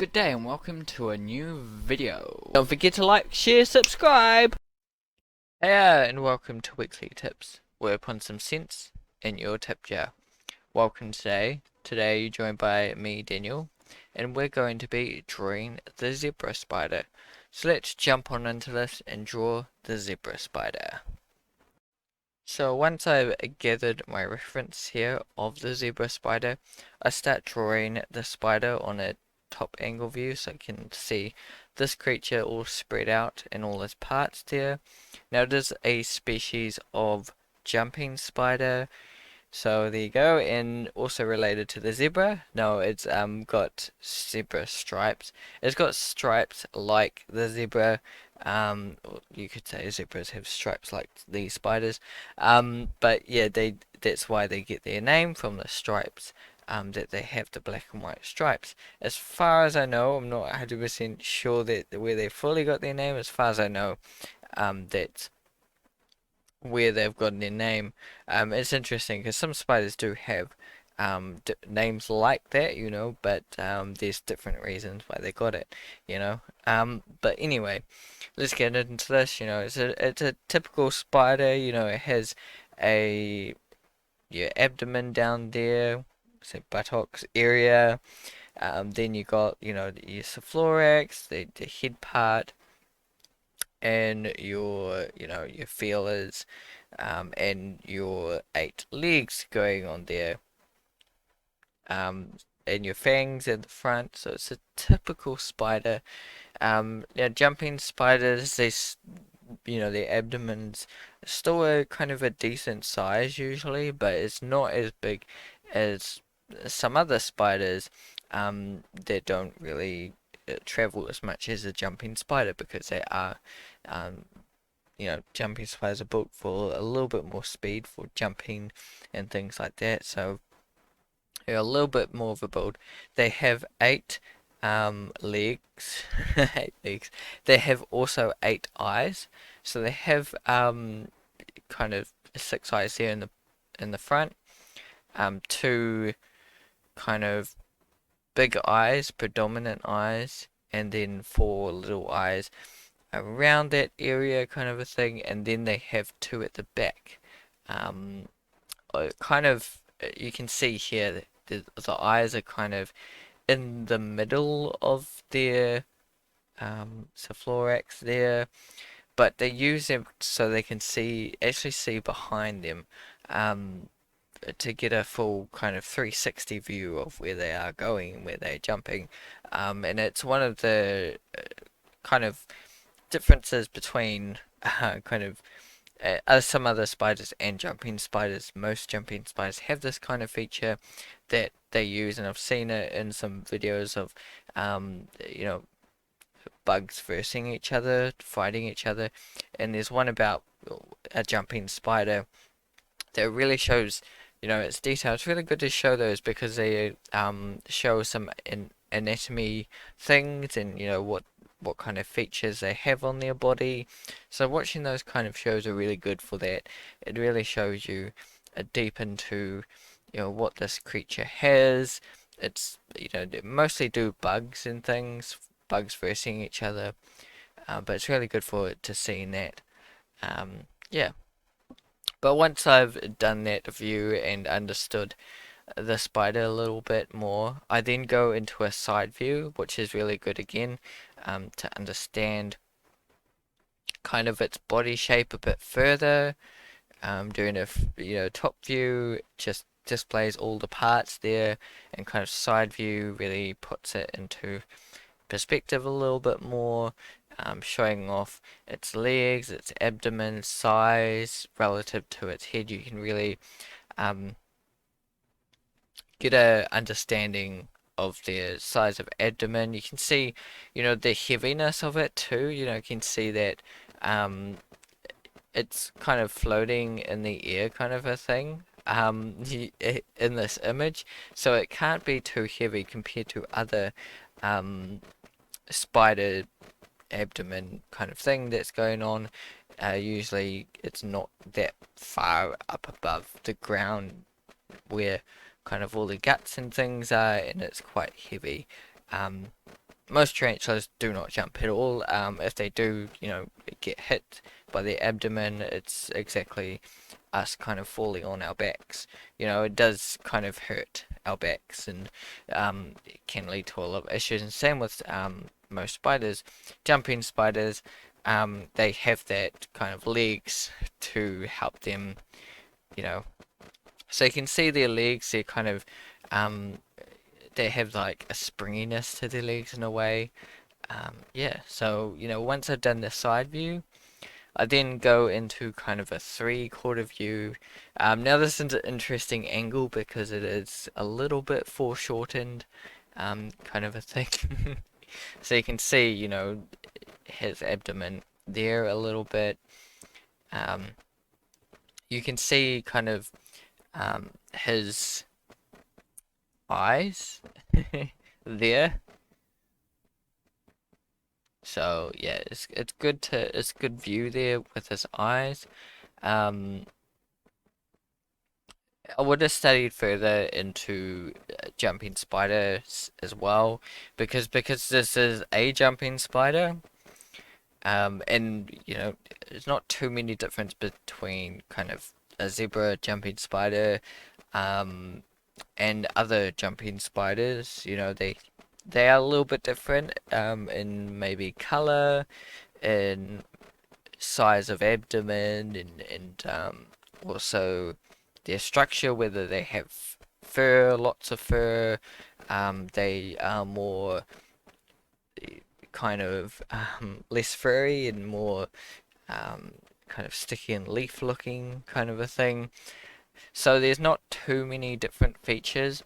good day and welcome to a new video. Don't forget to like, share, subscribe! Hey, and welcome to Weekly Tips, where upon some sense in your tip jar. Welcome today. Today you're joined by me, Daniel, and we're going to be drawing the zebra spider. So let's jump on into this and draw the zebra spider. So once I've gathered my reference here of the zebra spider, I start drawing the spider on a top angle view so I can see this creature all spread out in all its parts there. Now it is a species of jumping spider, so there you go, and also related to the zebra. No, it's got zebra stripes. It's got stripes like the zebra. You could say zebras have stripes like these spiders. But yeah, that's why they get their name from the stripes. That they have the black and white stripes. As far as I know, I'm not 100% sure that where they fully got their name. As far as I know, that's where they've gotten their name. It's interesting because some spiders do have names like that, but there's different reasons why they got it. But anyway, let's get into this. It's a typical spider. It has a your abdomen down there, say buttocks area. Then you got your thorax, the head part, and your feelers, and your 8 legs going on there, and your fangs in the front. So it's a typical spider. Now jumping spiders, their abdomens still a kind of a decent size usually, but it's not as big as some other spiders that don't really travel as much as a jumping spider because they are um, jumping spiders are built for a little bit more speed for jumping and things like that. So they're a little bit more of a build. They have 8 legs, 8 legs. They have also 8 eyes. So they have kind of 6 eyes here in the front. 2 kind of big eyes, predominant eyes, and then 4 little eyes around that area, kind of a thing, and then they have 2 at the back. Kind of, you can see here that the eyes are kind of in the middle of their thorax there, but they use them so they can actually see behind them, to get a full kind of 360 view of where they are going, where they're jumping, and it's one of the kind of differences between kind of some other spiders and jumping spiders. Most jumping spiders have this kind of feature that they use, and I've seen it in some videos of bugs versing each other, fighting each other, and there's one about a jumping spider that really shows its detail. It's really good to show those because they show some anatomy things, and what kind of features they have on their body. So watching those kind of shows are really good for that. It really shows you deep into what this creature has. It's they mostly do bugs and things, bugs versing each other, but it's really good for it to see that. Yeah. But once I've done that view and understood the spider a little bit more, I then go into a side view, which is really good again, to understand kind of its body shape a bit further. Doing a top view just displays all the parts there, and kind of side view really puts it into perspective a little bit more, showing off its legs, its abdomen size relative to its head. You can really get a understanding of the size of abdomen. You can see, the heaviness of it too. You can see that it's kind of floating in the air, kind of a thing. In this image, so it can't be too heavy compared to other spider abdomen kind of thing that's going on. Usually it's not that far up above the ground where kind of all the guts and things are, and it's quite heavy. most tarantulas do not jump at all. If they do, get hit by their abdomen, it's exactly us kind of falling on our backs. It does kind of hurt our backs, and it can lead to a lot of issues. And same with most spiders, jumping spiders. They have that kind of legs to help them, you know. So you can see their legs. They're kind of they have like a springiness to their legs in a way. Yeah, so once I've done the side view, I then go into kind of a three-quarter view. Now this is an interesting angle because it is a little bit foreshortened, kind of a thing. So you can see, his abdomen there a little bit. Um, you can see kind of his eyes there. So yeah, it's good view there with his eyes. Um, I would have studied further into jumping spiders as well, because this is a jumping spider. And there's not too many difference between kind of a zebra jumping spider, um, and other jumping spiders. They are a little bit different, in maybe color, in size of abdomen, and also their structure, whether they have fur, lots of fur, they are more kind of less furry and more kind of sticky and leaf looking kind of a thing. So there's not too many different features.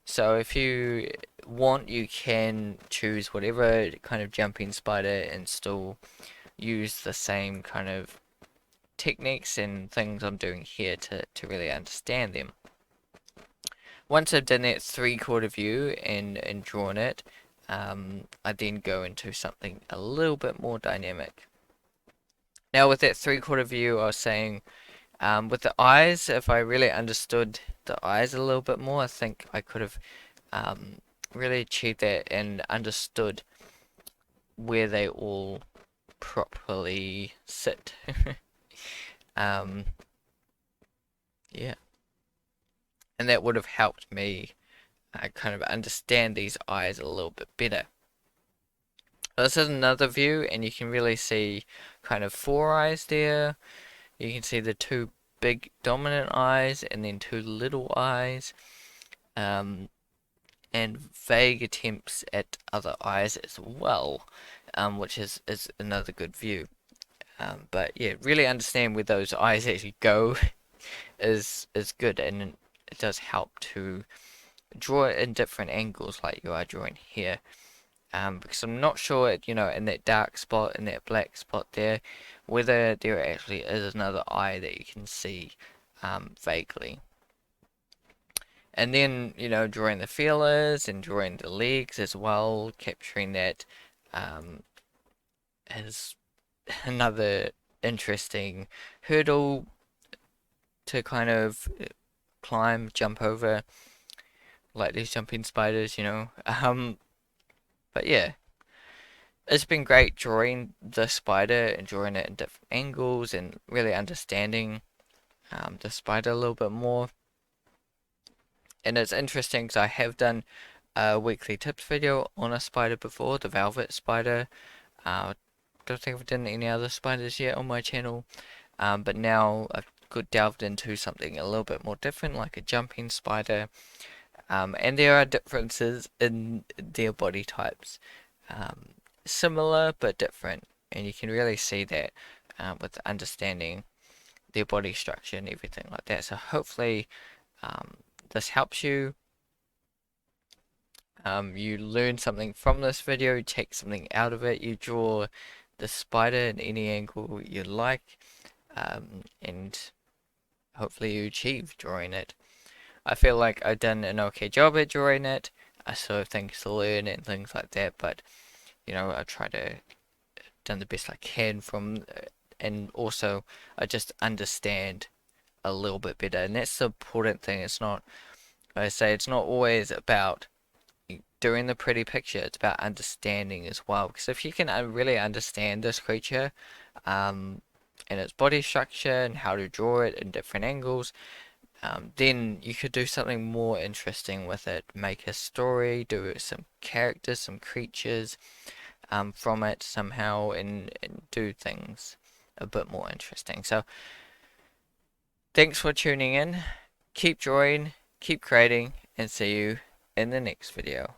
So if you want, you can choose whatever kind of jumping spider and still use the same kind of techniques and things I'm doing here to really understand them. Once I've done that three-quarter view and drawn it, I then go into something a little bit more dynamic. Now with that three-quarter view, I was saying, with the eyes, if I really understood the eyes a little bit more, I think I could have really achieved that and understood where they all properly sit. um, yeah, and that would have helped me kind of understand these eyes a little bit better. This is another view, and you can really see kind of four eyes there. You can see the two big dominant eyes and then two little eyes, and vague attempts at other eyes as well, which is another good view. But yeah, really understand where those eyes actually go is good, and it does help to draw it in different angles like you are drawing here. Because I'm not sure, in that dark spot, in that black spot there, whether there actually is another eye that you can see vaguely. And then, drawing the feelers and drawing the legs as well, capturing that is another interesting hurdle to kind of climb, jump over, like these jumping spiders. But yeah, it's been great drawing the spider and drawing it in different angles and really understanding the spider a little bit more. And it's interesting because I have done a weekly tips video on a spider before, the velvet spider. Don't think I've done any other spiders yet on my channel, but now I've delved into something a little bit more different, like a jumping spider. And there are differences in their body types, similar but different, and you can really see that with understanding their body structure and everything like that. So hopefully this helps you. You learn something from this video, take something out of it, you draw the spider in any angle you like, and hopefully you achieve drawing it. I feel like I've done an okay job at drawing it. I still have things to learn and things like that, but I try to done the best I can and also I just understand a little bit better, and that's the important thing. It's not, I say, it's not always about doing the pretty picture. It's about understanding as well. Because if you can really understand this creature, and its body structure and how to draw it in different angles, then you could do something more interesting with it. Make a story, do some characters, some creatures from it somehow, and do things a bit more interesting. So, thanks for tuning in. Keep drawing, keep creating, and see you in the next video.